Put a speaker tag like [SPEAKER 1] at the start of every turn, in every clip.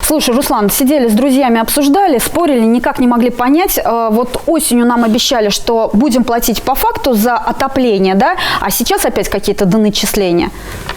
[SPEAKER 1] Слушай, Руслан, сидели с друзьями, обсуждали, спорили, никак не могли понять. Вот осенью нам обещали, что будем платить по факту за отопление, да? А сейчас опять какие-то доначисления.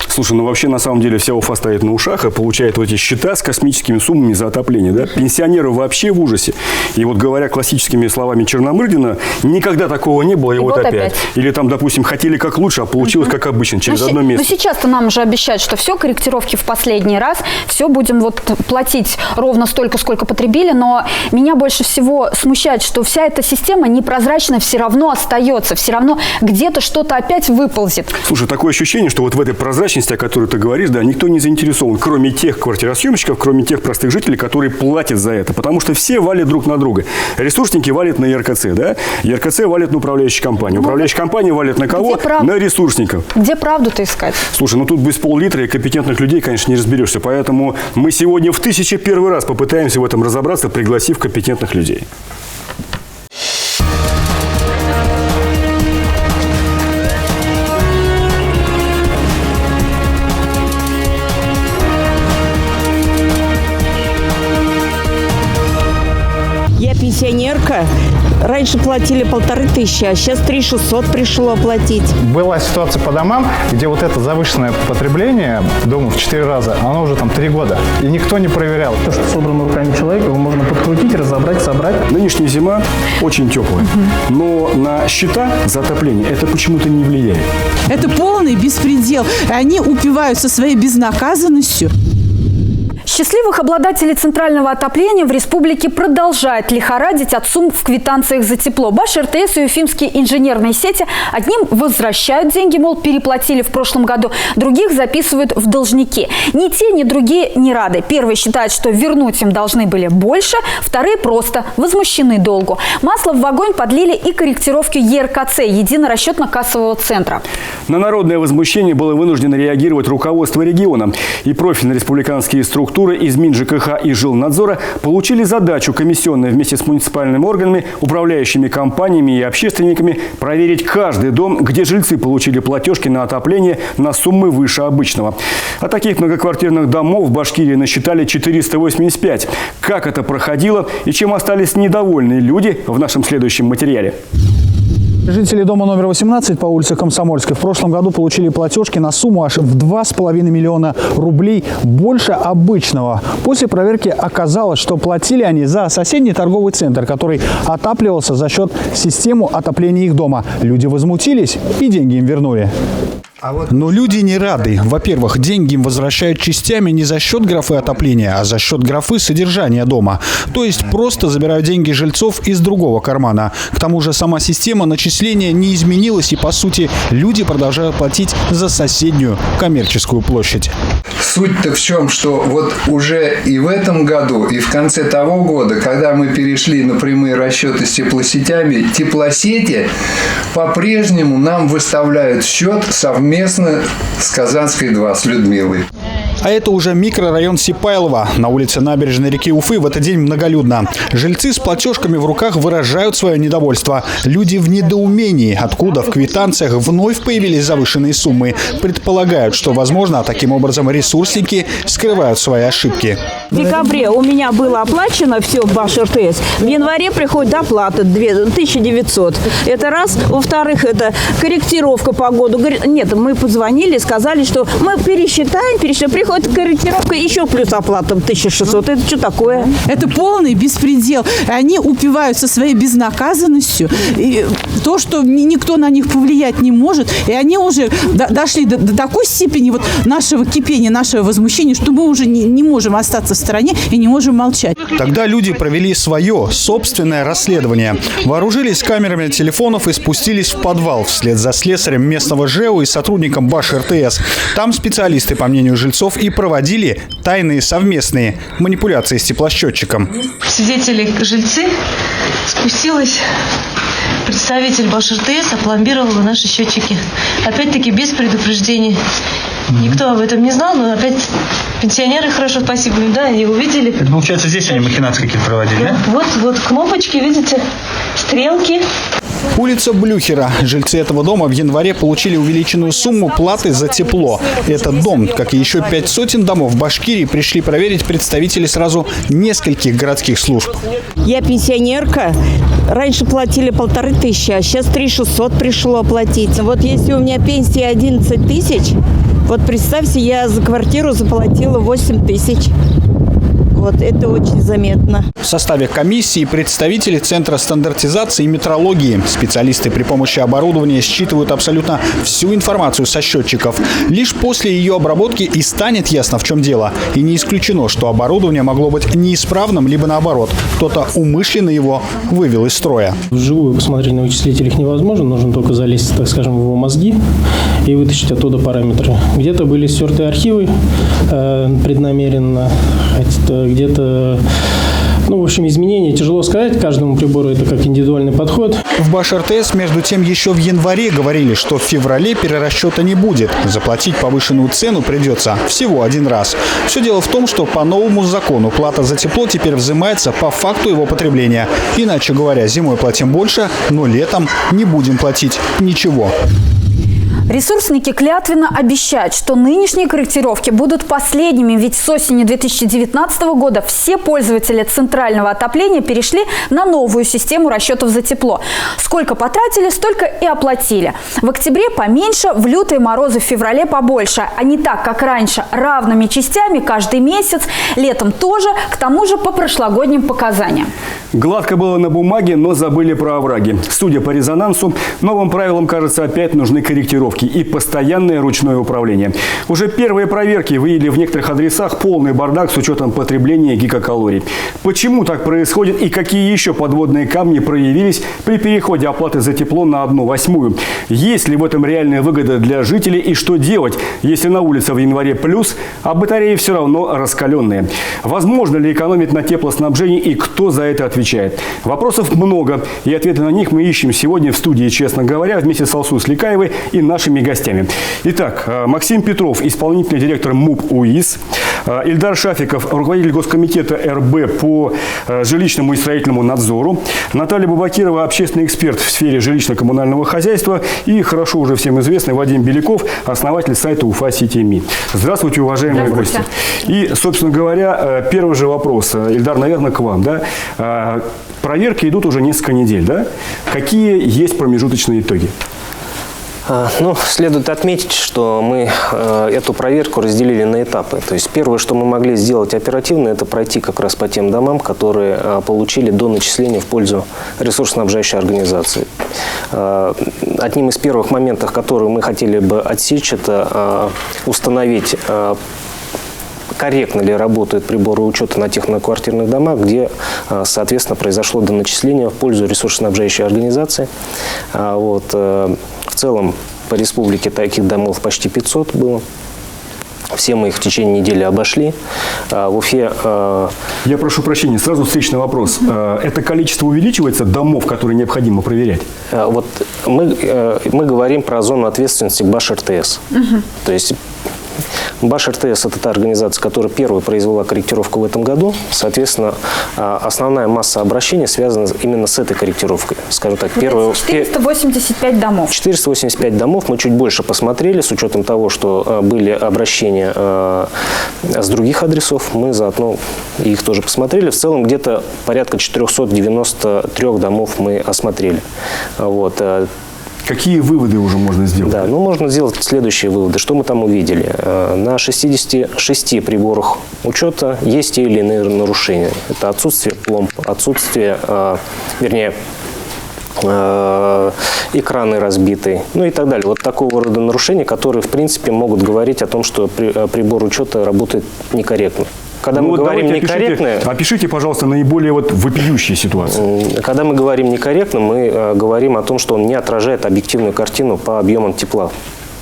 [SPEAKER 2] Слушай, ну вообще на самом деле вся Уфа стоит на ушах и получает вот эти счета с космическими суммами за отопление, да? Пенсионеры вообще в ужасе. И вот говоря классическими словами Черномырдина, никогда такого не было, и вот опять. Или там, допустим, хотели как лучше, а получилось как обычно, через одно место.
[SPEAKER 1] Но сейчас-то нам уже обещают, что все, корректировки в последний раз, все будем вот платить ровно столько, сколько потребили, но меня больше всего смущает, что вся эта система непрозрачная все равно остается, все равно где-то что-то опять выползет.
[SPEAKER 2] Слушай, такое ощущение, что вот в этой прозрачности, о которой ты говоришь, да, никто не заинтересован, кроме тех квартиросъемщиков, кроме тех простых жителей, которые платят за это, потому что все валят друг на друга. Ресурсники валят на ЕРКЦ, да? ЕРКЦ валит на управляющую компанию. Управляющая компания валит на кого? На ресурсников.
[SPEAKER 1] Где правду-то искать?
[SPEAKER 2] Слушай, ну тут без пол-литра и компетентных людей, конечно, не разберешься, поэтому мы сегодня в 1001 раз попытаемся в этом разобраться, пригласив компетентных людей.
[SPEAKER 3] Я пенсионерка. Раньше платили 1500, а сейчас 3600 пришло платить.
[SPEAKER 4] Была ситуация по домам, где вот это завышенное потребление дома в 4 раза, оно уже там 3 года. И никто не проверял.
[SPEAKER 5] То, что собрано руками человека, его можно подкрутить, разобрать, собрать.
[SPEAKER 2] Нынешняя зима очень теплая, но на счета за отопление это почему-то не влияет.
[SPEAKER 6] Это полный беспредел. Они упиваются своей безнаказанностью.
[SPEAKER 1] Счастливых обладателей центрального отопления в республике продолжает лихорадить от сумм в квитанциях за тепло. Баш-РТС и уфимские инженерные сети одним возвращают деньги, мол, переплатили в прошлом году, других записывают в должники. Ни те, ни другие не рады. Первые считают, что вернуть им должны были больше, вторые просто возмущены долгу. Масло в огонь подлили и корректировки ЕРКЦ, едино-расчетно-кассового центра.
[SPEAKER 2] На народное возмущение было вынуждено реагировать руководство региона. И профильные республиканские структуры из МинЖКХ и Жилнадзора получили задачу комиссионной вместе с муниципальными органами, управляющими компаниями и общественниками проверить каждый дом, где жильцы получили платежки на отопление на суммы выше обычного. А таких многоквартирных домов в Башкирии насчитали 485. Как это проходило и чем остались недовольные люди, в нашем следующем материале.
[SPEAKER 5] Жители дома номер 18 по улице Комсомольской в прошлом году получили платежки на сумму аж в 2,5 миллиона рублей больше обычного. После проверки оказалось, что платили они за соседний торговый центр, который отапливался за счет системы отопления их дома. Люди возмутились и деньги им вернули.
[SPEAKER 7] Но люди не рады. Во-первых, деньги им возвращают частями не за счет графы отопления, а за счет графы содержания дома. То есть просто забирают деньги жильцов из другого кармана. К тому же сама система начисления не изменилась, и по сути люди продолжают платить за соседнюю коммерческую площадь.
[SPEAKER 8] Суть-то в чем, что вот уже и в этом году, и в конце того года, когда мы перешли на прямые расчеты с теплосетями, теплосети по-прежнему нам выставляют счет совместно с Казанской 2, с Людмилой.
[SPEAKER 7] А это уже микрорайон Сипайлово. На улице набережной реки Уфы в этот день многолюдно. Жильцы с платежками в руках выражают свое недовольство. Люди в недоумении, откуда в квитанциях вновь появились завышенные суммы. Предполагают, что, возможно, таким образом ресурсники скрывают свои ошибки.
[SPEAKER 3] В декабре у меня было оплачено все в Баш-РТС. В январе приходит доплата 1900. Это раз. Во-вторых, это корректировка по году. Нет, мы позвонили, сказали, что мы пересчитаем. Приходит корректировка, еще плюс оплата 1600. Это что такое?
[SPEAKER 6] Это полный беспредел. Они упиваются своей безнаказанностью. И то, что никто на них повлиять не может. И они уже дошли до такой степени вот нашего кипения, нашего возмущения, что мы уже не можем остаться в стороне и не можем молчать.
[SPEAKER 7] Тогда люди провели свое собственное расследование. Вооружились камерами телефонов и спустились в подвал вслед за слесарем местного ЖЭУ и сотрудником Баш-РТС. Там специалисты, по мнению жильцов, и проводили тайные совместные манипуляции с теплосчетчиком.
[SPEAKER 9] Свидетели жильцы, спустилась представитель Баш-РТС, опломбировала наши счетчики. Опять-таки без предупреждений. Никто об этом не знал, но опять пенсионеры, хорошо, спасибо им, да, они увидели.
[SPEAKER 5] Это, получается, здесь они махинации какие-то проводили, да?
[SPEAKER 9] Вот кнопочки, видите, стрелки.
[SPEAKER 7] Улица Блюхера. Жильцы этого дома в январе получили увеличенную сумму платы за тепло. Этот дом, как и еще 500 домов в Башкирии, пришли проверить представители сразу нескольких городских служб.
[SPEAKER 3] Я пенсионерка. Раньше платили 1500, а сейчас 3600 пришло платить. Вот если у меня пенсия 11 тысяч, вот представьте, я за квартиру заплатила 8000. Вот это очень заметно.
[SPEAKER 7] В составе комиссии представители Центра стандартизации и метрологии. Специалисты при помощи оборудования считывают абсолютно всю информацию со счетчиков. Лишь после ее обработки и станет ясно, в чем дело. И не исключено, что оборудование могло быть неисправным, либо наоборот. Кто-то умышленно его вывел из строя.
[SPEAKER 10] Вживую посмотреть на вычислителях невозможно. Нужно только залезть, так скажем, в его мозги и вытащить оттуда параметры. Где-то были стерты архивы преднамеренно, где-то, в общем, изменения тяжело сказать. Каждому прибору это как индивидуальный подход.
[SPEAKER 7] В Баш-РТС, между тем, еще в январе говорили, что в феврале перерасчета не будет. Заплатить повышенную цену придется всего один раз. Все дело в том, что по новому закону плата за тепло теперь взимается по факту его потребления. Иначе говоря, зимой платим больше, но летом не будем платить ничего.
[SPEAKER 1] Ресурсники клятвенно обещают, что нынешние корректировки будут последними, ведь с осени 2019 года все пользователи центрального отопления перешли на новую систему расчетов за тепло. Сколько потратили, столько и оплатили. В октябре поменьше, в лютые морозы в феврале побольше. А не так, как раньше, равными частями каждый месяц, летом тоже, к тому же по прошлогодним показаниям.
[SPEAKER 2] Гладко было на бумаге, но забыли про овраги. Судя по резонансу, новым правилам, кажется, опять нужны корректировки и постоянное ручное управление. Уже первые проверки выявили в некоторых адресах полный бардак с учетом потребления гигакалорий. Почему так происходит и какие еще подводные камни проявились при переходе оплаты за тепло на 1/8? Есть ли в этом реальная выгода для жителей и что делать, если на улице в январе плюс, а батареи все равно раскаленные? Возможно ли экономить на теплоснабжении и кто за это отвечает? Вопросов много, и ответы на них мы ищем сегодня в студии «Честно говоря» вместе с Алсу Сликаевой и нашими гостями. Итак, Максим Петров, исполнительный директор МУП УИС, Ильдар Шафиков, руководитель Госкомитета РБ по жилищному и строительному надзору, Наталья Бабакирова, общественный эксперт в сфере жилищно-коммунального хозяйства и хорошо уже всем известный Вадим Беляков, основатель сайта Уфа-Сити.ми. Здравствуйте, уважаемые гости. И, собственно говоря, первый же вопрос. Ильдар, наверное, к вам. Да? Проверки идут уже несколько недель. Да? Какие есть промежуточные итоги?
[SPEAKER 11] Следует отметить, что мы эту проверку разделили на этапы. То есть первое, что мы могли сделать оперативно, это пройти как раз по тем домам, которые получили до начисления в пользу ресурсоснабжающей организации. Одним из первых моментов, которые мы хотели бы отсечь, это установить, корректно ли работают приборы учета на тех многоквартирных домах, где, соответственно, произошло доначисление в пользу ресурсоснабжающей организации. В целом по республике таких домов почти 500 было. Все мы их в течение недели обошли. В Уфе...
[SPEAKER 2] Я прошу прощения, сразу встречный вопрос. Это количество увеличивается домов, которые необходимо проверять?
[SPEAKER 11] Вот мы говорим про зону ответственности Баш-РТС. То есть Баш-РТС – это та организация, которая первой произвела корректировку в этом году. Соответственно, основная масса обращений связана именно с этой корректировкой. Скажем так,
[SPEAKER 1] 485 домов.
[SPEAKER 11] 485 домов. Мы чуть больше посмотрели, с учетом того, что были обращения с других адресов. Мы заодно их тоже посмотрели. В целом, где-то порядка 493 домов мы осмотрели.
[SPEAKER 2] Какие выводы уже можно сделать?
[SPEAKER 11] Да, можно сделать следующие выводы. Что мы там увидели? На 66 приборах учета есть те или иные нарушения. Это отсутствие пломб, отсутствие, экраны разбиты, и так далее. Вот такого рода нарушения, которые, в принципе, могут говорить о том, что прибор учета работает некорректно. Когда мы говорим некорректно...
[SPEAKER 2] Опишите, пожалуйста, наиболее вопиющие ситуации.
[SPEAKER 11] Когда мы говорим некорректно, мы говорим о том, что он не отражает объективную картину по объемам тепла.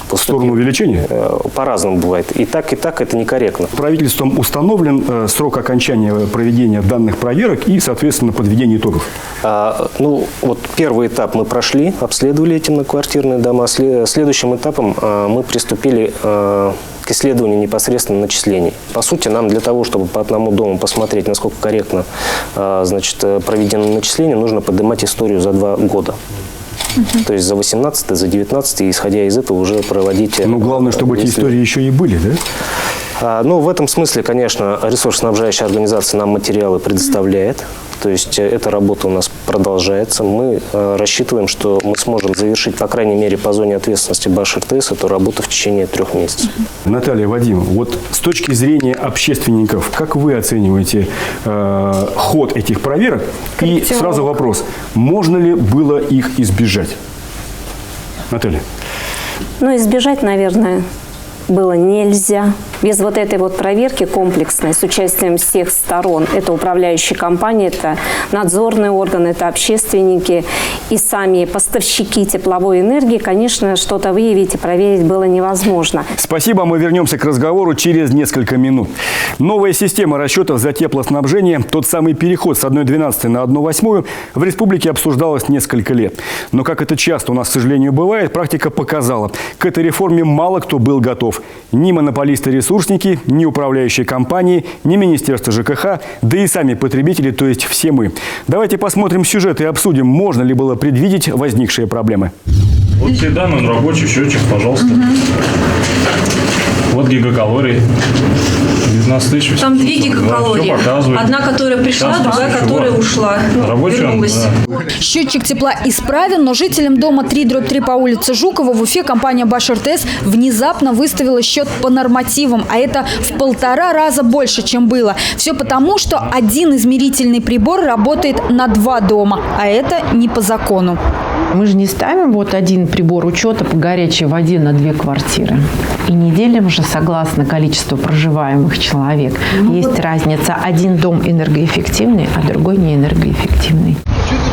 [SPEAKER 2] В сторону увеличения?
[SPEAKER 11] По-разному бывает. И так это некорректно.
[SPEAKER 2] Правительством установлен срок окончания проведения данных проверок и, соответственно, подведения итогов?
[SPEAKER 11] Первый этап мы прошли, обследовали эти многоквартирные дома. Следующим этапом мы приступили к к исследованию непосредственно начислений. По сути, нам для того, чтобы по одному дому посмотреть, насколько корректно проведено начисление, нужно поднимать историю за 2 года. То есть за 18, за 19, и исходя из этого уже проводить...
[SPEAKER 2] Ну, главное, чтобы эти истории еще и были, да?
[SPEAKER 11] Ну, в этом смысле, конечно, ресурсоснабжающая организация нам материалы предоставляет. То есть эта работа у нас продолжается. Мы рассчитываем, что мы сможем завершить, по крайней мере, по зоне ответственности Баш-РТС эту работу в течение 3 месяцев.
[SPEAKER 2] Наталья, Вадим, вот с точки зрения общественников, как вы оцениваете ход этих проверок? И сразу вопрос, можно ли было их избежать? Наталья.
[SPEAKER 12] Ну, избежать, наверное, было нельзя. Без вот этой вот проверки комплексной с участием всех сторон, это управляющие компании, это надзорные органы, это общественники и сами поставщики тепловой энергии, конечно, что-то выявить и проверить было невозможно.
[SPEAKER 2] Спасибо, мы вернемся к разговору через несколько минут. Новая система расчетов за теплоснабжение, тот самый переход с 1/12 на 1/8 в республике обсуждалось несколько лет. Но, как это часто у нас, к сожалению, бывает, практика показала, к этой реформе мало кто был готов. Ни монополисты-ресурсники, ни управляющие компании, ни Министерство ЖКХ, да и сами потребители, то есть все мы. Давайте посмотрим сюжет и обсудим, можно ли было предвидеть возникшие проблемы.
[SPEAKER 13] Вот все данные, рабочий счетчик, пожалуйста. Вот гигакалорий. 19 тысяч.
[SPEAKER 9] Там 2 гигакалории. Одна, которая пришла, другая, которая ушла. Вернулась.
[SPEAKER 1] Да. Счетчик тепла исправен, но жителям дома 3/3 по улице Жукова в Уфе компания Баш-РТС внезапно выставила счет по нормативам, а это в 1,5 раза больше, чем было. Все потому, что один измерительный прибор работает на 2 дома, а это не по закону.
[SPEAKER 14] Мы же не ставим вот один прибор учета по горячей воде на 2 квартиры. И не делим же согласно количеству проживаемых человек. Есть разница. Один дом энергоэффективный, а другой не энергоэффективный.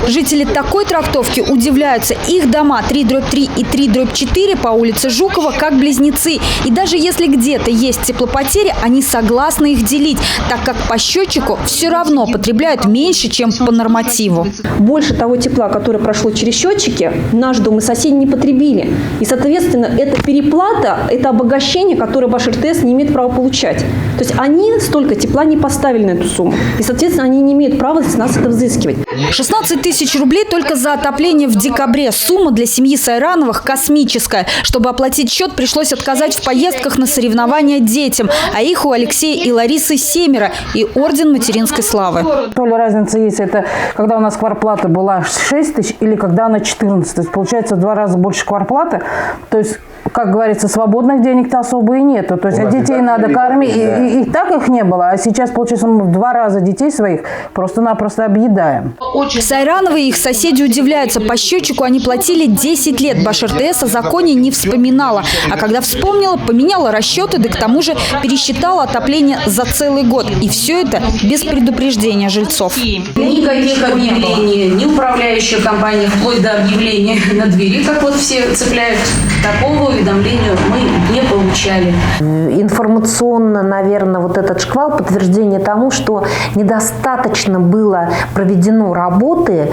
[SPEAKER 1] Жители такой трактовки удивляются. Их дома 3/3 и 3/4 по улице Жукова как близнецы. И даже если где-то есть теплопотери, они согласны их делить, так как по счетчику все равно потребляют меньше, чем по нормативу.
[SPEAKER 15] Больше того тепла, которое прошло через счетчики, наш дом и соседи не потребили. И, соответственно, это переплата, это обогащение, которое Баш-РТС не имеет права получать. То есть они столько тепла не поставили на эту сумму. И, соответственно, они не имеют права с нас это взыскивать.
[SPEAKER 1] 16 тысяч рублей только за отопление в декабре. Сумма для семьи Сайрановых космическая. Чтобы оплатить счет, пришлось отказать в поездках на соревнования детям. А их у Алексея и Ларисы 7 и орден материнской славы.
[SPEAKER 16] То ли разница есть, это когда у нас квартплата была 6 тысяч или когда она 14. То есть получается в 2 раза больше квартплаты. То есть, как говорится, свободных денег-то особо и нету. То есть, а детей надо кормить. И так их не было. А сейчас, получается, мы в 2 раза детей своих просто-напросто объедаем.
[SPEAKER 1] Сайрановы и их соседи удивляются. По счетчику они платили 10 лет. Баш-РТС о законе не вспоминала. А когда вспомнила, поменяла расчеты, да к тому же пересчитала отопление за целый год. И все это без предупреждения жильцов.
[SPEAKER 17] Никаких объявлений, ни управляющая компания, вплоть до объявления на двери, как вот все цепляют, такого уведомления мы не получали.
[SPEAKER 18] Информационно, наверное, вот этот шквал подтверждение тому, что недостаточно было проведено работы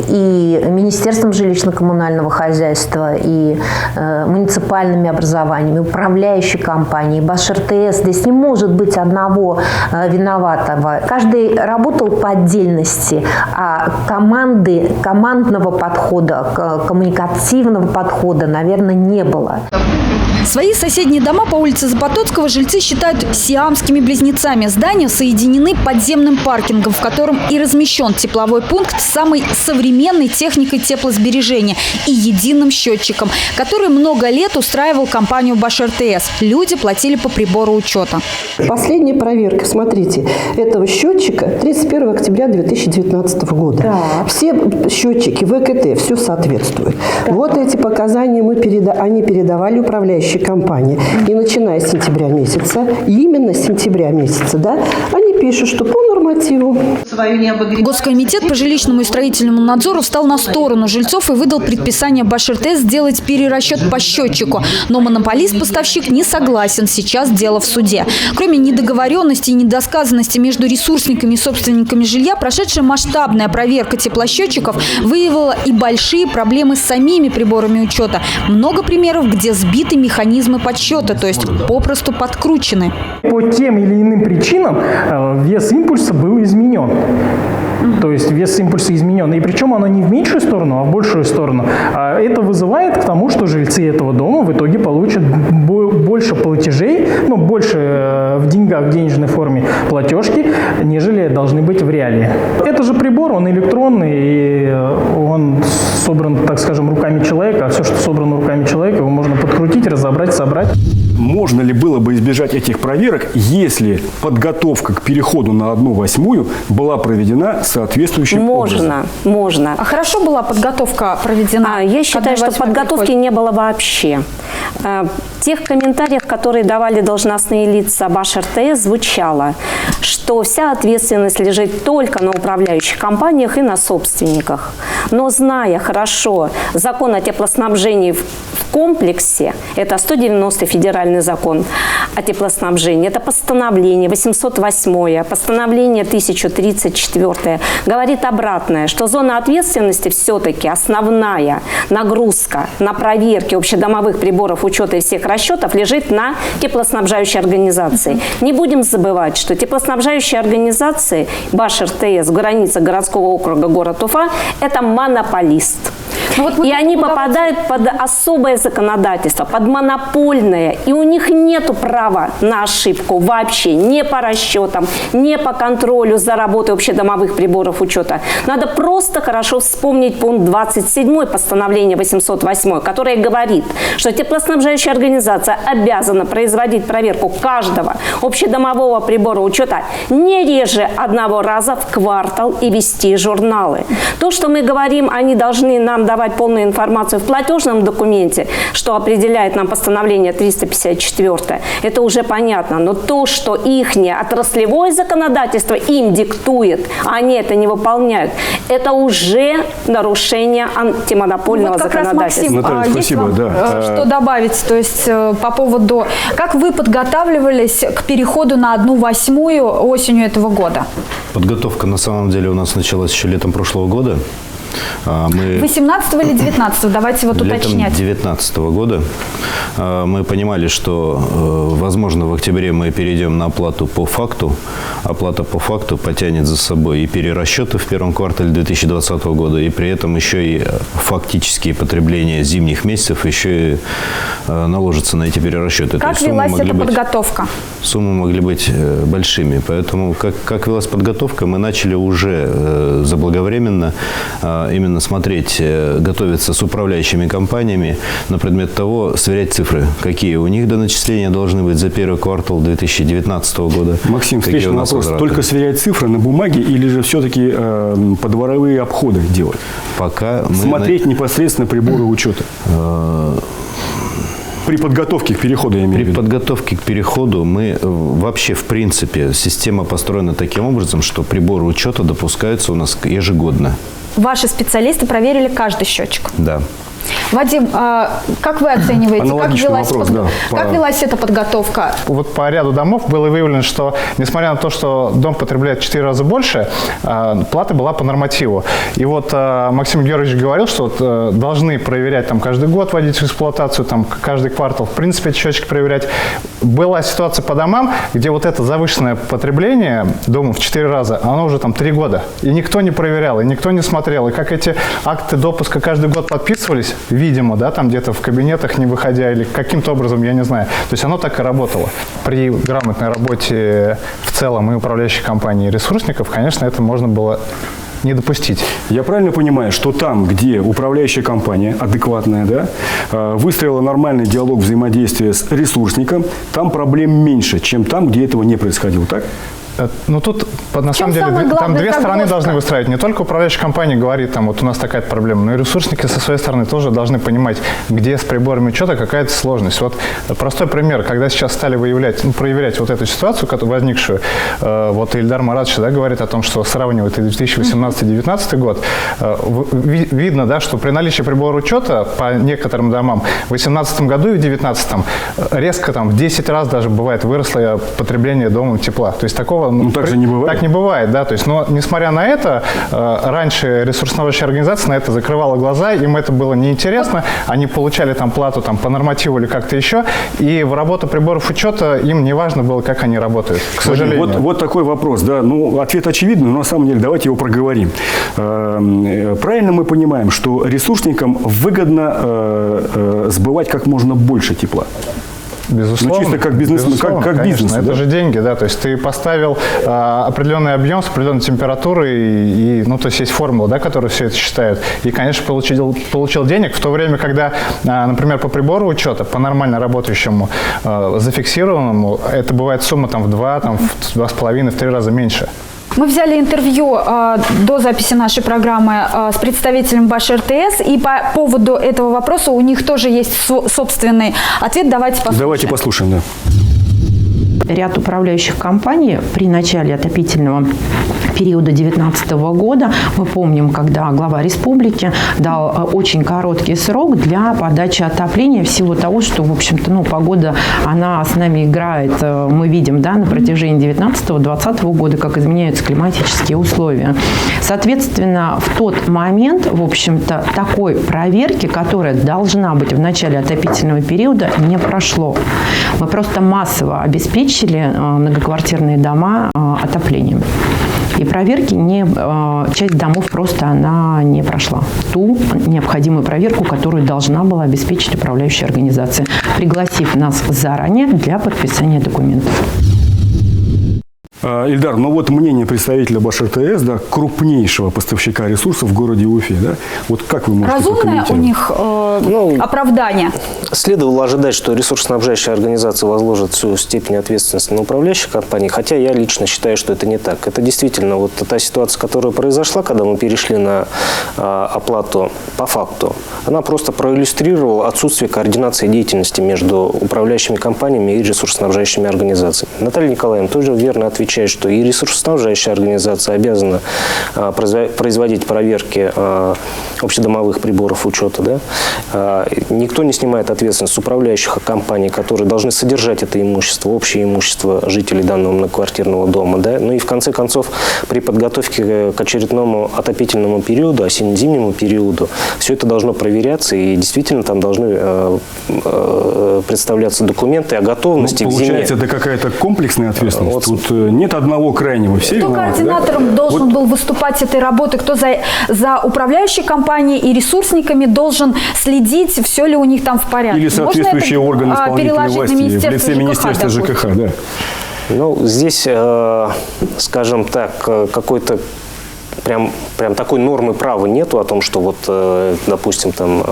[SPEAKER 18] и Министерством жилищно-коммунального хозяйства, и муниципальными образованиями, управляющей компанией, Баш-РТС. Здесь не может быть одного виноватого. Каждый работал по отдельности, а командного подхода, коммуникативного подхода, наверное, не было.
[SPEAKER 1] Свои соседние дома по улице Запотоцкого жильцы считают сиамскими близнецами. Здания соединены подземным паркингом, в котором и размещен тепловой пункт с самой современной техникой теплосбережения и единым счетчиком, который много лет устраивал компанию Баш-РТС. Люди платили по прибору учета.
[SPEAKER 19] Последняя проверка, смотрите, этого счетчика 31 октября 2019 года. Так. Все счетчики ВКТ, все соответствует. Так. Вот эти показания они передавали управляющей компании. И начиная с сентября месяца, именно с сентября месяца, да, они пишут, что по нормативу.
[SPEAKER 1] Госкомитет по жилищному и строительному надзору встал на сторону жильцов и выдал предписание Баш-РТС сделать перерасчет по счетчику. Но монополист-поставщик не согласен. Сейчас дело в суде. Кроме недоговоренности и недосказанности между ресурсниками и собственниками жилья, прошедшая масштабная проверка теплосчетчиков выявила и большие проблемы с самими приборами учета. Много примеров, где сбиты механизмы механизмы подсчета, то есть попросту подкручены.
[SPEAKER 10] По тем или иным причинам вес импульса был изменен. То есть вес импульса изменен. И причем оно не в меньшую сторону, а в большую сторону. А это вызывает к тому, что жильцы этого дома в итоге получат больше платежей, ну, больше в деньгах, в денежной форме платежки, нежели должны быть в реалии. Это же прибор, он электронный, и он собран, так скажем, руками человека. А все, что собрано руками человека, его можно подкрутить, разобрать, собрать.
[SPEAKER 2] Можно ли было бы избежать этих проверок, если подготовка к переходу на 1/8 была проведена соответствующим образом?
[SPEAKER 12] Можно.
[SPEAKER 1] А хорошо была подготовка проведена?
[SPEAKER 12] Я считаю, что подготовки не было вообще. В тех комментариях, которые давали должностные лица БашРТС, звучало, что вся ответственность лежит только на управляющих компаниях и на собственниках. Но зная хорошо закон о теплоснабжении в комплексе, это 190-й федеральный закон о теплоснабжении, это постановление 808, постановление 1034, говорит обратное, что зона ответственности все-таки основная нагрузка на проверки общедомовых приборов учета и всех расчетов лежит на теплоснабжающей организации. Не будем забывать, что теплоснабжающие организации БашРТС в границах городского округа город Уфа – это монополист. И они попадают под особое законодательство, под монопольное. И у них нет права на ошибку вообще ни по расчетам, ни по контролю за работой общедомовых приборов учета. Надо просто хорошо вспомнить пункт 27 постановления 808, которое говорит, что теплоснабжающая организация обязана производить проверку каждого общедомового прибора учета не реже 1 раза в квартал и вести журналы. То, что мы говорим, они должны нам давать полную информацию в платежном документе, что определяет нам постановление 354, это уже понятно. Но то, что ихнее отраслевое законодательство им диктует, а они это не выполняют, это уже нарушение антимонопольного законодательства.
[SPEAKER 1] Наталья, спасибо. Что добавить? То есть по поводу, как вы подготавливались к переходу на 1/8 осенью этого года?
[SPEAKER 20] Подготовка на самом деле у нас началась еще летом прошлого года.
[SPEAKER 1] 18 или 19? Давайте вот уточнять.
[SPEAKER 20] Летом 2019 года мы понимали, что, возможно, в октябре мы перейдем на оплату по факту. Оплата по факту потянет за собой и перерасчеты в первом квартале 2020 года, и при этом еще и фактические потребления зимних месяцев еще и наложатся на эти перерасчеты.
[SPEAKER 1] Как велась эта подготовка?
[SPEAKER 20] Суммы могли быть большими. Поэтому, как велась подготовка, мы начали уже заблаговременно именно смотреть, готовиться с управляющими компаниями на предмет того, сверять цифры, какие у них доначисления должны быть за первый квартал 2019 года.
[SPEAKER 2] Максим, встречный вопрос. Только сверять цифры на бумаге или же все-таки подворовые обходы делать?
[SPEAKER 20] Пока
[SPEAKER 2] смотреть непосредственно приборы учета. При подготовке к переходу, я имею в виду.
[SPEAKER 20] При подготовке к переходу мы вообще, в принципе, система построена таким образом, что приборы учета допускаются у нас ежегодно.
[SPEAKER 1] Ваши специалисты проверили каждый счетчик?
[SPEAKER 20] Да.
[SPEAKER 1] Вадим, как вы оцениваете, как велась эта подготовка?
[SPEAKER 4] Вот по ряду домов было выявлено, что, несмотря на то, что дом потребляет в 4 раза больше, плата была по нормативу. И вот Максим Георгиевич говорил, что должны проверять там, каждый год, вводить в эксплуатацию, там, каждый квартал, в принципе, эти счетчики проверять. Была ситуация по домам, где вот это завышенное потребление дома в 4 раза, оно уже там 3 года. И никто не проверял, и никто не смотрел. И как эти акты допуска каждый год подписывались, видимо, да, там где-то в кабинетах не выходя или каким-то образом, я не знаю. То есть оно так и работало. При грамотной работе в целом и управляющих компаний, и ресурсников, конечно, это можно было не допустить.
[SPEAKER 2] Я правильно понимаю, что там, где управляющая компания, адекватная, да, выстроила нормальный диалог взаимодействия с ресурсником, там проблем меньше, чем там, где этого не происходило, так?
[SPEAKER 4] Ну, тут, на самом деле, там две стороны должны выстраивать. Не только управляющая компания говорит, там, вот у нас такая проблема, но и ресурсники со своей стороны тоже должны понимать, где с приборами учета какая-то сложность. Вот простой пример, когда сейчас стали проверять вот эту ситуацию, возникшую, вот Ильдар Маратович, да, говорит о том, что сравнивает 2018-2019 год, видно, да, что при наличии прибора учета по некоторым домам в 2018 году и в 2019 резко там в 10 раз даже бывает выросло потребление дома тепла. То есть такого хорошо.
[SPEAKER 2] Ну, так же не бывает.
[SPEAKER 4] Так не бывает, да. То есть, но несмотря на это, раньше ресурсоснабжающая организация на это закрывала глаза, им это было неинтересно. Они получали там плату там, по нормативу или как-то еще. И в работу приборов учета им не важно было, как они работают, к сожалению.
[SPEAKER 2] Вот такой вопрос, да. Ну, ответ очевидный, но на самом деле давайте его проговорим. Правильно мы понимаем, что ресурсникам выгодно сбывать как можно больше тепла?
[SPEAKER 4] Безусловно.
[SPEAKER 2] Ну, чисто как бизнес, как бизнес.
[SPEAKER 4] Это же деньги, да. То есть ты поставил определенный объем с определенной температурой, ну, то есть есть формула, да, которая все это считает. И, конечно, получил денег в то время, когда, например, по прибору учета, по нормально работающему, зафиксированному, это бывает сумма там в 2, там, в 2,5, в 3 раза меньше.
[SPEAKER 1] Мы взяли интервью до записи нашей программы с представителем БашРТС, и по поводу этого вопроса у них тоже есть собственный ответ. Давайте послушаем.
[SPEAKER 2] Давайте послушаем, да.
[SPEAKER 14] Ряд управляющих компаний при начале отопительного периода 2019 года, мы помним, когда глава республики дал очень короткий срок для подачи отопления в силу того, что, в общем-то, ну, погода, она с нами играет, мы видим, да, на протяжении 2019-2020 года, как изменяются климатические условия. Соответственно, в тот момент, в общем-то, такой проверки, которая должна быть в начале отопительного периода, не прошло. Мы просто массово обеспечили многоквартирные дома отоплением. И проверки часть домов просто она не прошла. Ту необходимую проверку, которую должна была обеспечить управляющая организация, пригласив нас заранее для подписания документов.
[SPEAKER 2] Ильдар, ну вот мнение представителя БашРТС, да, крупнейшего поставщика ресурсов в городе Уфе, да, вот как вы можете
[SPEAKER 1] разумное у них оправдание?
[SPEAKER 11] Следовало ожидать, что ресурсоснабжающая организация возложит всю степень ответственности на управляющих компаний, хотя я лично считаю, что это не так. Это действительно вот та ситуация, которая произошла, когда мы перешли на оплату по факту, она просто проиллюстрировала отсутствие координации деятельности между управляющими компаниями и ресурсоснабжающими организациями. Наталья Николаевна тоже верно отвечает, что и ресурсоснабжающая организация обязана производить проверки общедомовых приборов учета. Да? Никто не снимает ответственность с управляющих компаний, которые должны содержать это имущество, общее имущество жителей данного многоквартирного дома. Да? Ну и в конце концов, при подготовке к очередному отопительному периоду, осенне-зимнему периоду, все это должно проверяться, и действительно там должны представляться документы о готовности к зиме.
[SPEAKER 2] Получается, это какая-то комплексная ответственность? Вот, тут нет одного крайнего, все
[SPEAKER 1] кто
[SPEAKER 2] виноваты,
[SPEAKER 1] координатором должен был выступать этой работы, кто за управляющей компанией и ресурсниками должен следить, все ли у них там в порядке?
[SPEAKER 2] Или соответствующие органы исполнительной власти в лице Министерства ЖКХ, да.
[SPEAKER 11] Ну, здесь, скажем так, какой-то прям такой нормы права нету о том, что вот, допустим, там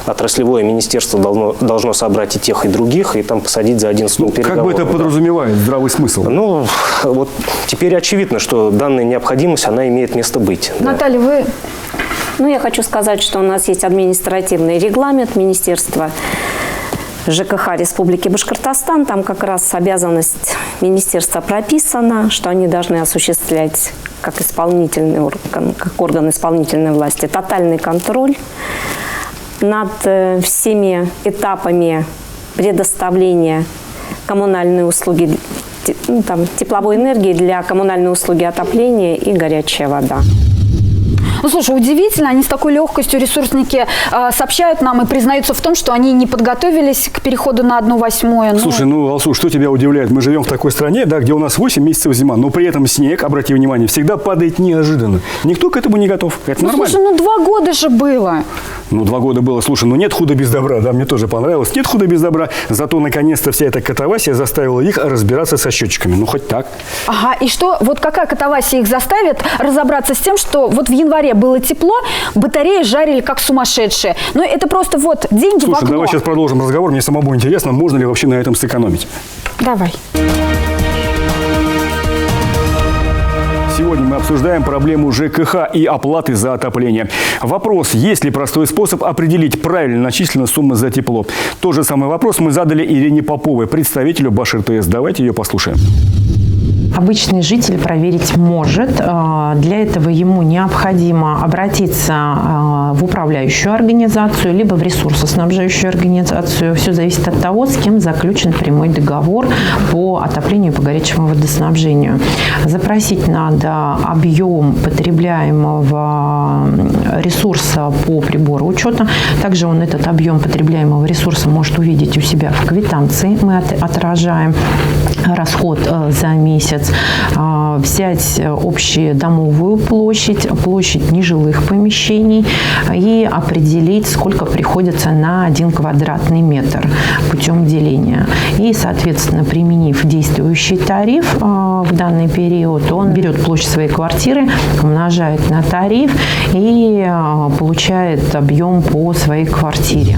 [SPEAKER 11] отраслевое министерство должно собрать и тех, и других, и там посадить за один стол переговоров.
[SPEAKER 2] Как бы это подразумевает здравый смысл?
[SPEAKER 11] Ну, вот теперь очевидно, что данная необходимость, она имеет место быть.
[SPEAKER 1] Наталья, вы...
[SPEAKER 12] Ну, я хочу сказать, что у нас есть административный регламент Министерства ЖКХ Республики Башкортостан. Там как раз обязанность министерства прописана, что они должны осуществлять как исполнительный орган, как орган исполнительной власти, тотальный контроль над всеми этапами предоставления коммунальной услуги, ну, там, тепловой энергии для коммунальной услуги отопления и горячая вода.
[SPEAKER 1] Ну, слушай, удивительно, они с такой легкостью, ресурсники, сообщают нам и признаются в том, что они не подготовились к переходу на 1/8.
[SPEAKER 2] Слушай, ну, Алсу, что тебя удивляет? Мы живем в такой стране, да, где у нас 8 месяцев зима, но при этом снег, обрати внимание, всегда падает неожиданно. Никто к этому не готов. Это нормально.
[SPEAKER 1] Слушай, 2 года же было.
[SPEAKER 2] 2 года было. Слушай, нет худа без добра, да, мне тоже понравилось. Нет худа без добра, зато наконец-то вся эта катавасия заставила их разбираться со счетчиками. Ну, хоть так.
[SPEAKER 1] Ага, и что, вот какая катавасия их заставит разобраться с тем, что вот в январе было тепло, батареи жарили как сумасшедшие. Но это просто вот деньги в окно.
[SPEAKER 2] Слушай, давай сейчас продолжим разговор. Мне самому интересно, можно ли вообще на этом сэкономить.
[SPEAKER 1] Давай.
[SPEAKER 2] Сегодня мы обсуждаем проблему ЖКХ и оплаты за отопление. Вопрос, есть ли простой способ определить правильно начисленную сумму за тепло? Тот же самый вопрос мы задали Ирине Поповой, представителю БашРТС. Давайте ее послушаем.
[SPEAKER 14] Обычный житель проверить может. Для этого ему необходимо обратиться в управляющую организацию, либо в ресурсоснабжающую организацию. Все зависит от того, с кем заключен прямой договор по отоплению и по горячему водоснабжению. Запросить надо объем потребляемого ресурса по прибору учета. Также он этот объем потребляемого ресурса может увидеть у себя в квитанции. Мы отражаем расход за месяц. Взять общедомовую площадь, площадь нежилых помещений и определить, сколько приходится на 1 квадратный метр путем деления. И, соответственно, применив действующий тариф в данный период, он берет площадь своей квартиры, умножает на тариф и получает объем по своей квартире.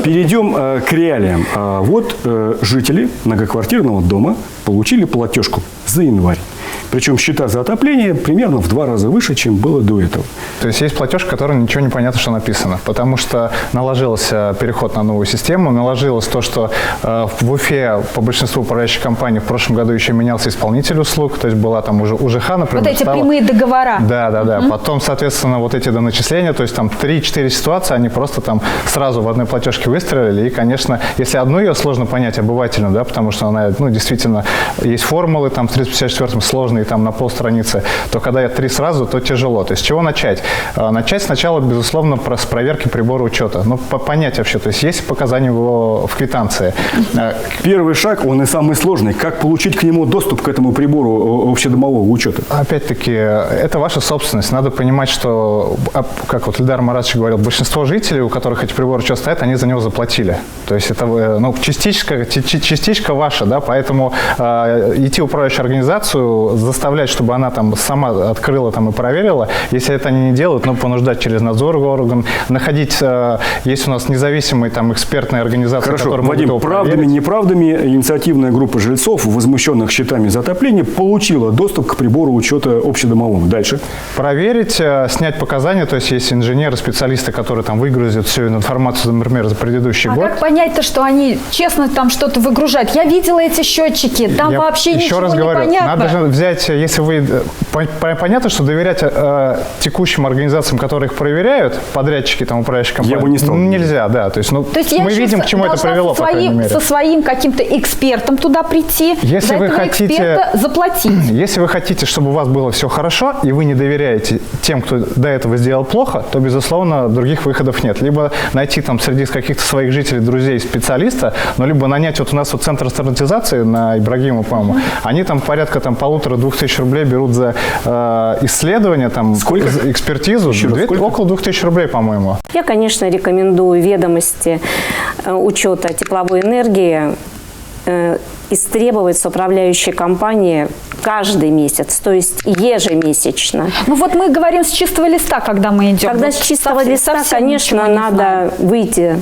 [SPEAKER 2] Перейдем к реалиям. Вот жители многоквартирного дома получили платежку за январь. Причем счета за отопление примерно в 2 раза выше, чем было до этого.
[SPEAKER 4] То есть есть платеж, в котором ничего не понятно, что написано. Потому что наложился переход на новую систему, наложилось то, что в Уфе по большинству управляющих компаний в прошлом году еще менялся исполнитель услуг. То есть была там уже УЖХ, например.
[SPEAKER 1] Вот эти прямые договора.
[SPEAKER 4] Да. Потом, соответственно, вот эти доначисления, то есть там 3-4 ситуации, они просто там сразу в одной платежке выстроили. И, конечно, если одну ее сложно понять обывателю, да, потому что она, действительно, есть формулы, там в 354-м сложные, там на полстраницы, то когда 3 сразу, то тяжело. То есть с чего начать? Начать сначала, безусловно, с проверки прибора учета. Понять вообще, то есть есть показания в квитанции.
[SPEAKER 2] Первый шаг, он и самый сложный. Как получить к нему доступ к этому прибору общедомового учета?
[SPEAKER 4] Опять-таки, это ваша собственность. Надо понимать, что, как вот Ильдар Маратович говорил, большинство жителей, у которых эти приборы учета стоят, они за него заплатили. То есть это частичка ваша, да, поэтому идти в управляющую организацию, заставлять, чтобы она там сама открыла там и проверила. Если это они не делают, понуждать через надзорный орган, находить, есть у нас независимые там экспертные организации,
[SPEAKER 2] Хорошо,
[SPEAKER 4] которые
[SPEAKER 2] Вадим,
[SPEAKER 4] могут его
[SPEAKER 2] правдами, неправдами инициативная группа жильцов, возмущенных счетами за отопление, получила доступ к прибору учета общедомовому. Дальше.
[SPEAKER 4] Проверить, снять показания, то есть есть инженеры, специалисты, которые там выгрузят всю информацию, например, за предыдущий год.
[SPEAKER 1] Как понять-то, что они честно там что-то выгружают? Я видела эти счетчики, там вообще ничего не понятно.
[SPEAKER 4] Надо же взять, если вы... Понятно, что доверять текущим организациям, которые их проверяют, подрядчики, там, управляющие компании,
[SPEAKER 2] я бы не стал.
[SPEAKER 4] Нельзя, да. То есть мы видим, к чему это привело, по крайней мере.
[SPEAKER 1] Со своим каким-то экспертом туда прийти,
[SPEAKER 4] если
[SPEAKER 1] за
[SPEAKER 4] вы
[SPEAKER 1] этого
[SPEAKER 4] хотите,
[SPEAKER 1] эксперта заплатить.
[SPEAKER 4] Если вы хотите, чтобы у вас было все хорошо, и вы не доверяете тем, кто до этого сделал плохо, то, безусловно, других выходов нет. Либо найти там среди каких-то своих жителей, друзей, специалиста, но либо нанять, вот у нас вот центр стандартизации на Ибрагимова, по-моему, они там порядка там 1500-2000 рублей берут за исследование, там, экспертизу, около 2000 рублей, по-моему.
[SPEAKER 12] Я, конечно, рекомендую ведомости учета тепловой энергии истребовать с управляющей компании каждый месяц, то есть ежемесячно.
[SPEAKER 1] Вот мы говорим с чистого листа, когда мы идем.
[SPEAKER 12] Когда с чистого листа, конечно, надо выйти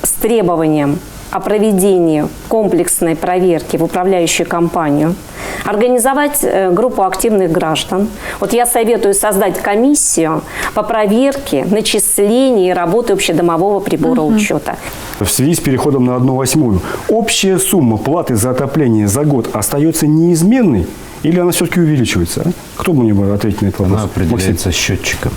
[SPEAKER 12] с требованием о проведении комплексной проверки в управляющую компанию, организовать группу активных граждан. Вот я советую создать комиссию по проверке, начислению и работы общедомового прибора учета.
[SPEAKER 2] В связи с переходом на 1/8 общая сумма платы за отопление за год остается неизменной или она все-таки увеличивается? Кто бы мне мог ответить на этот вопрос?
[SPEAKER 20] Она определяется счетчиком.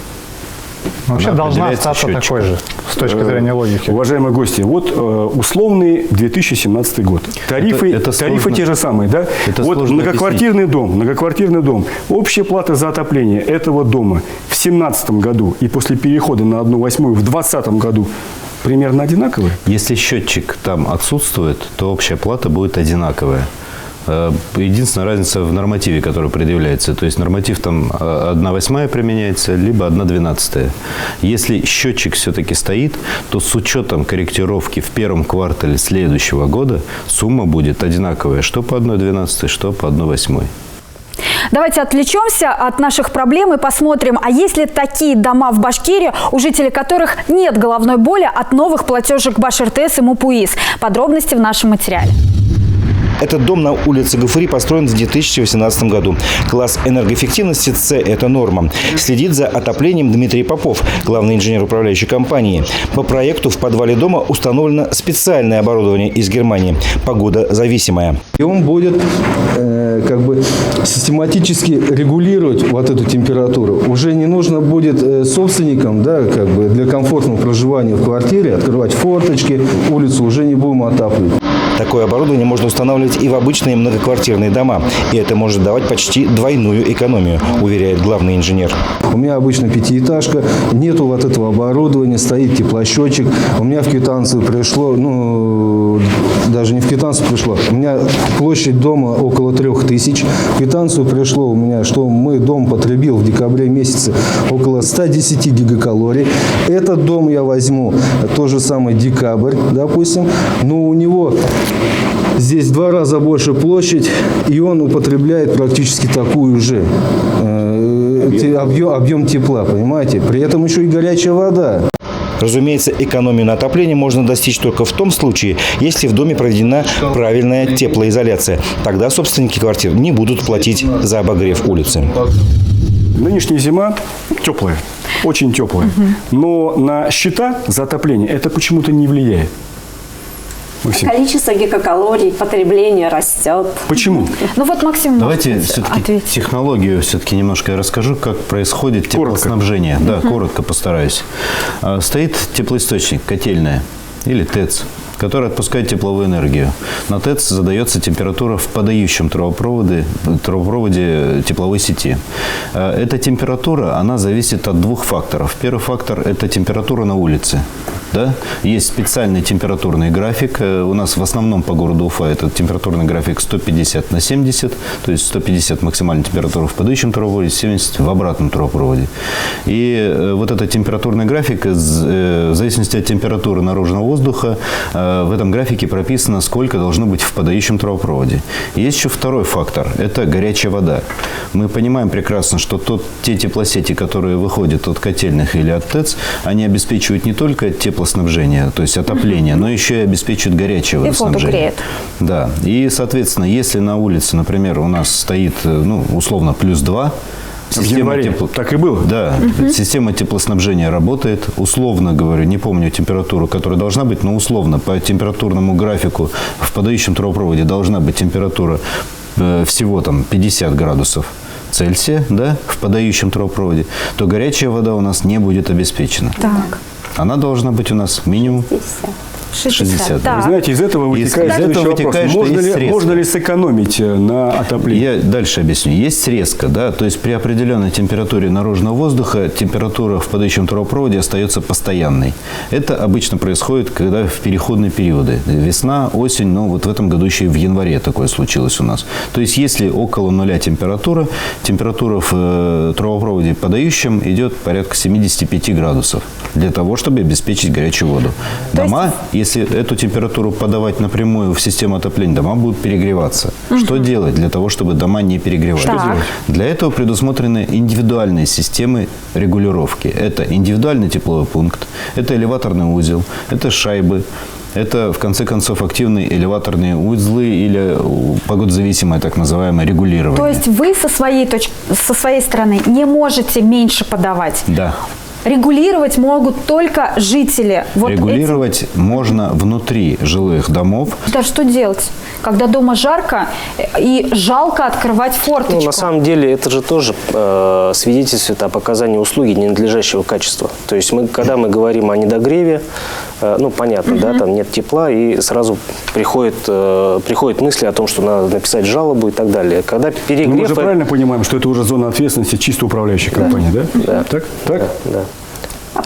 [SPEAKER 4] Вообще должна остаться такой же, с точки зрения логики.
[SPEAKER 2] Уважаемые гости, вот условный 2017 год. Тарифы те же самые, да? Вот многоквартирный дом. Общая плата за отопление этого дома в 2017 году и после перехода на 1/8 в 2020 году примерно одинаковые?
[SPEAKER 20] Если счетчик там отсутствует, то общая плата будет одинаковая. Единственная разница в нормативе, который предъявляется. То есть норматив там 1/8 применяется, либо 1/12. Если счетчик все-таки стоит, то с учетом корректировки в первом квартале следующего года сумма будет одинаковая, что по 1/12, что по 1/8.
[SPEAKER 1] Давайте отвлечемся от наших проблем и посмотрим, а есть ли такие дома в Башкирии, у жителей которых нет головной боли от новых платежек Баш-РТС и МУПУИС. Подробности в нашем материале.
[SPEAKER 21] Этот дом на улице Гафури построен в 2018 году. Класс энергоэффективности С – это норма. Следит за отоплением Дмитрий Попов, главный инженер управляющей компании. По проекту в подвале дома установлено специальное оборудование из Германии, погодозависимое.
[SPEAKER 22] И он будет систематически регулировать вот эту температуру. Уже не нужно будет собственникам, для комфортного проживания в квартире открывать форточки, улицу уже не будем отапливать.
[SPEAKER 21] Такое оборудование можно устанавливать и в обычные многоквартирные дома. И это может давать почти двойную экономию, уверяет главный инженер.
[SPEAKER 22] У меня обычно пятиэтажка, нету вот этого оборудования, стоит теплосчетчик. У меня в квитанцию пришло, даже не в квитанцию пришло, у меня площадь дома около 3000. В квитанцию пришло у меня, что мой дом потребил в декабре месяце около 110 гигакалорий. Этот дом я возьму, тот же самый декабрь, допустим, но у него здесь 2 раза больше площадь, и он употребляет практически такую же объем тепла, понимаете? При этом еще и горячая вода.
[SPEAKER 21] Разумеется, экономию на отоплении можно достичь только в том случае, если в доме проведена правильная теплоизоляция. Тогда собственники квартир не будут платить за обогрев улицы.
[SPEAKER 2] Нынешняя зима теплая, очень теплая. Но на счета за отопление это почему-то не влияет. Максим.
[SPEAKER 12] Количество гигакалорий, потребление растет.
[SPEAKER 2] Почему?
[SPEAKER 1] Максим,
[SPEAKER 20] давайте все-таки технологию все-таки немножко я расскажу, как происходит теплоснабжение. Да, коротко постараюсь. Стоит теплоисточник, котельная или ТЭЦ, который отпускает тепловую энергию. На ТЭЦ задается температура в подающем трубопроводе тепловой сети. Эта температура, она зависит от 2 факторов. Первый фактор – это температура на улице. Да? Есть специальный температурный график. У нас в основном по городу Уфа этот температурный график 150/70, то есть 150 максимальная температура в подающем трубопроводе, 70 в обратном трубопроводе. И вот этот температурный график, в зависимости от температуры наружного воздуха, в этом графике прописано, сколько должно быть в подающем трубопроводе. Есть еще второй фактор – это горячая вода. Мы понимаем прекрасно, что те теплосети, которые выходят от котельных или от ТЭЦ, они обеспечивают не только теплоснабжение, то есть отопление, но еще и обеспечивают горячее водоснабжение. Да. И, соответственно, если на улице, например, у нас стоит, условно, +2,
[SPEAKER 2] так и было?
[SPEAKER 20] Да. Система теплоснабжения работает. Условно говорю, не помню температуру, которая должна быть, но условно по температурному графику в подающем трубопроводе должна быть температура всего 50 градусов Цельсия, да, в подающем трубопроводе, то горячая вода у нас не будет обеспечена.
[SPEAKER 1] Так.
[SPEAKER 20] Она должна быть у нас минимум 60.
[SPEAKER 2] Вы знаете, из этого вытекает следующий вопрос. Можно ли сэкономить на отоплении?
[SPEAKER 20] Я дальше объясню. Есть срезка, да, то есть при определенной температуре наружного воздуха температура в подающем трубопроводе остается постоянной. Это обычно происходит, когда в переходные периоды. Весна, осень, вот в этом году еще и в январе такое случилось у нас. То есть если около 0 температура в трубопроводе подающем идет порядка 75 градусов для того, чтобы обеспечить горячую воду. Дома, если эту температуру подавать напрямую в систему отопления, дома будут перегреваться. Что делать для того, чтобы дома не перегревались? Для этого предусмотрены индивидуальные системы регулировки. Это индивидуальный тепловой пункт, это элеваторный узел, это шайбы. Это, в конце концов, активные элеваторные узлы или погодозависимое так называемое регулирование.
[SPEAKER 1] То есть вы со своей стороны не можете меньше подавать?
[SPEAKER 20] Да.
[SPEAKER 1] Регулировать могут только жители.
[SPEAKER 20] Регулировать можно внутри жилых домов.
[SPEAKER 1] Да, что делать, когда дома жарко и жалко открывать форточку?
[SPEAKER 11] На самом деле это же тоже свидетельствует о показании услуги ненадлежащего качества. То есть когда мы говорим о недогреве, понятно, да, там нет тепла, и сразу приходят мысли о том, что надо написать жалобу и так далее. Когда перегрев...
[SPEAKER 2] Мы же правильно понимаем, что это уже зона ответственности чисто управляющей компании, да?
[SPEAKER 11] Да.
[SPEAKER 2] Так?
[SPEAKER 11] Да.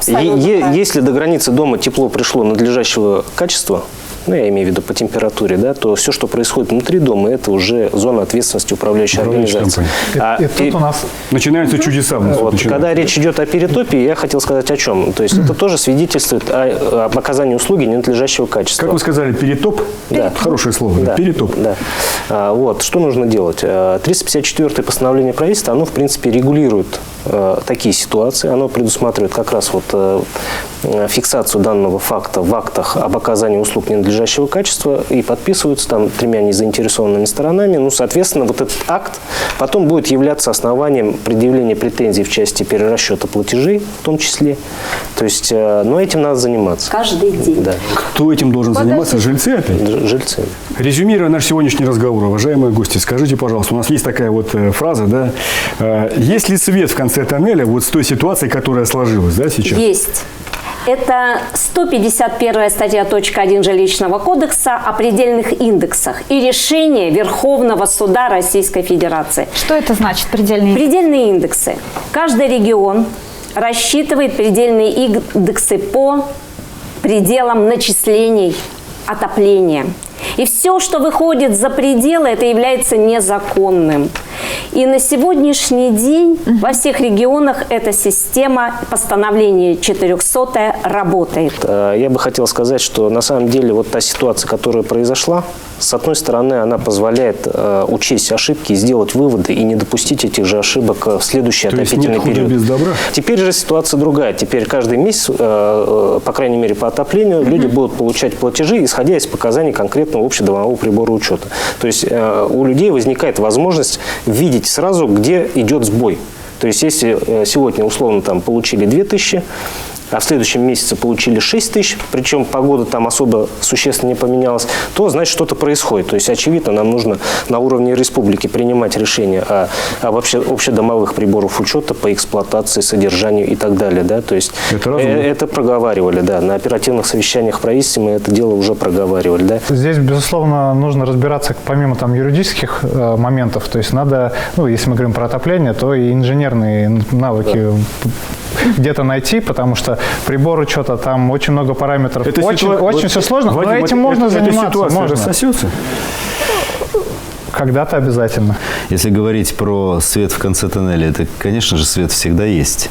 [SPEAKER 11] Если до границы дома тепло пришло надлежащего качества, я имею в виду по температуре, да, то все, что происходит внутри дома, это уже зона ответственности управляющей организации.
[SPEAKER 2] Тут у нас начинаются чудеса.
[SPEAKER 11] Когда речь идет о перетопе, я хотел сказать о чем. То есть это тоже свидетельствует о оказании услуги ненадлежащего качества.
[SPEAKER 2] Как вы сказали, перетоп?
[SPEAKER 11] Да.
[SPEAKER 2] Хорошее слово. Да. Перетоп.
[SPEAKER 11] Да. Что нужно делать? 354-е постановление правительства, оно, в принципе, регулирует такие ситуации. Оно предусматривает как раз фиксацию данного факта в актах об оказании услуг ненадлежащего надлежащего качества и подписываются там 3 незаинтересованными сторонами. Ну, соответственно, вот этот акт потом будет являться основанием предъявления претензий в части перерасчета платежей, в том числе. То есть, но этим надо заниматься.
[SPEAKER 12] Каждый день.
[SPEAKER 11] Да.
[SPEAKER 2] Кто этим должен заниматься? Жильцы опять?
[SPEAKER 11] Жильцы.
[SPEAKER 2] Резюмируя наш сегодняшний разговор, уважаемые гости, скажите, пожалуйста, у нас есть такая вот фраза, да, есть ли свет в конце тоннеля вот с той ситуацией, которая сложилась, да, сейчас?
[SPEAKER 12] Есть. Это 151 статья .1 Жилищного кодекса о предельных индексах и решение Верховного суда Российской Федерации.
[SPEAKER 1] Что это значит, предельные индексы?
[SPEAKER 12] Предельные индексы. Каждый регион рассчитывает предельные индексы по пределам начислений отопления. И все, что выходит за пределы, это является незаконным. И на сегодняшний день во всех регионах эта система постановления 400 работает.
[SPEAKER 11] Я бы хотел сказать, что на самом деле вот та ситуация, которая произошла, с одной стороны, она позволяет учесть ошибки, сделать выводы и не допустить этих же ошибок в следующий отопительный период.
[SPEAKER 2] Без добра?
[SPEAKER 11] Теперь же ситуация другая. Теперь каждый месяц, по крайней мере по отоплению, люди будут получать платежи, исходя из показаний конкретного общедомового прибора учета. То есть у людей возникает возможность видеть сразу, где идет сбой. То есть если сегодня условно там получили 2000, а в следующем месяце получили 6 тысяч, причем погода там особо существенно не поменялась, то значит что-то происходит. То есть, очевидно, нам нужно на уровне республики принимать решения об общедомовых приборах учета по эксплуатации, содержанию и так далее. Да? То есть это проговаривали, да, на оперативных совещаниях в правительстве мы это дело уже проговаривали. Да?
[SPEAKER 4] Здесь, безусловно, нужно разбираться помимо там юридических моментов, то есть надо, ну, если мы говорим про отопление, то и инженерные навыки где-то найти, потому что прибор учета, там очень много параметров. Очень все сложно, но этим можно заниматься.
[SPEAKER 2] Эта ситуация рассосется?
[SPEAKER 4] Когда-то обязательно.
[SPEAKER 20] Если говорить про свет в конце тоннеля, это, конечно же, свет всегда есть.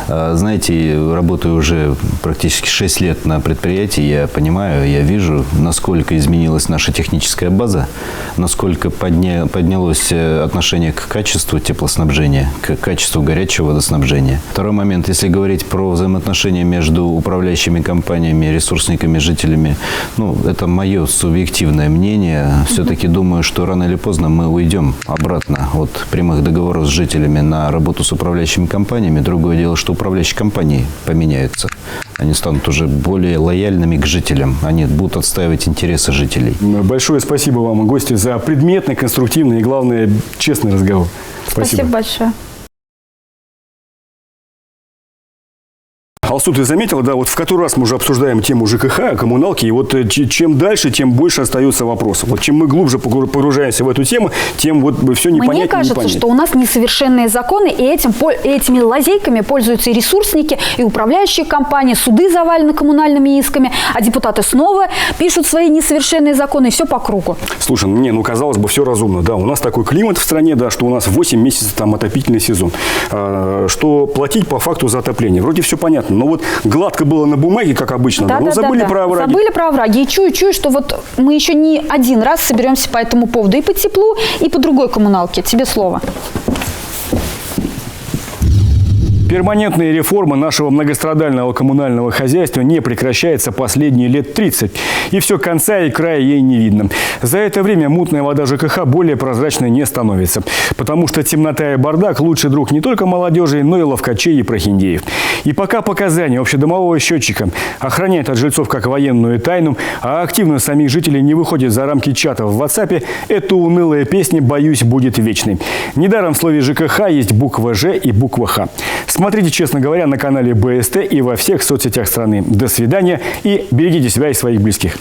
[SPEAKER 20] Знаете, работаю уже практически 6 лет на предприятии, я понимаю, я вижу, насколько изменилась наша техническая база, насколько поднялось отношение к качеству теплоснабжения, к качеству горячего водоснабжения. Второй момент, если говорить про взаимоотношения между управляющими компаниями, ресурсниками, жителями, ну, это мое субъективное мнение. Все-таки думаю, что рано или поздно мы уйдем обратно от прямых договоров с жителями на работу с управляющими компаниями. Другое дело, что управляющие компании поменяются. Они станут уже более лояльными к жителям. Они будут отстаивать интересы жителей.
[SPEAKER 2] Большое спасибо вам, гости, за предметный, конструктивный и, главное, честный разговор.
[SPEAKER 1] Спасибо большое.
[SPEAKER 2] Алсу, ты заметила, да, вот в который раз мы уже обсуждаем тему ЖКХ, коммуналки, и вот чем дальше, тем больше остается вопросов. Вот чем мы глубже погружаемся в эту тему, тем вот все непонятнее.
[SPEAKER 1] Мне кажется, что у нас несовершенные законы, и этими лазейками пользуются и ресурсники, и управляющие компании, суды завалены коммунальными исками, а депутаты снова пишут свои несовершенные законы, и все по кругу.
[SPEAKER 2] Слушай, ну, казалось бы, все разумно, да, у нас такой климат в стране, да, что у нас 8 месяцев там отопительный сезон, что платить по факту за отопление, вроде все понятно. Но вот гладко было на бумаге, как обычно, да, но забыли про овраги. Забыли
[SPEAKER 1] про овраги. И чую, что вот мы еще не один раз соберемся по этому поводу. И по теплу, и по другой коммуналке. Тебе слово.
[SPEAKER 2] Перманентная реформа нашего многострадального коммунального хозяйства не прекращается последние лет 30. И все конца и края ей не видно. За это время мутная вода ЖКХ более прозрачной не становится. Потому что темнота и бардак – лучший друг не только молодежи, но и ловкачей и прохиндеев. И пока показания общедомового счетчика охраняют от жильцов как военную тайну, а активно самих жителей не выходит за рамки чата в WhatsApp, эта унылая песня, боюсь, будет вечной. Недаром в слове ЖКХ есть буква Ж и буква Х. Смотрите, честно говоря, на канале БСТ и во всех соцсетях страны. До свидания и берегите себя и своих близких.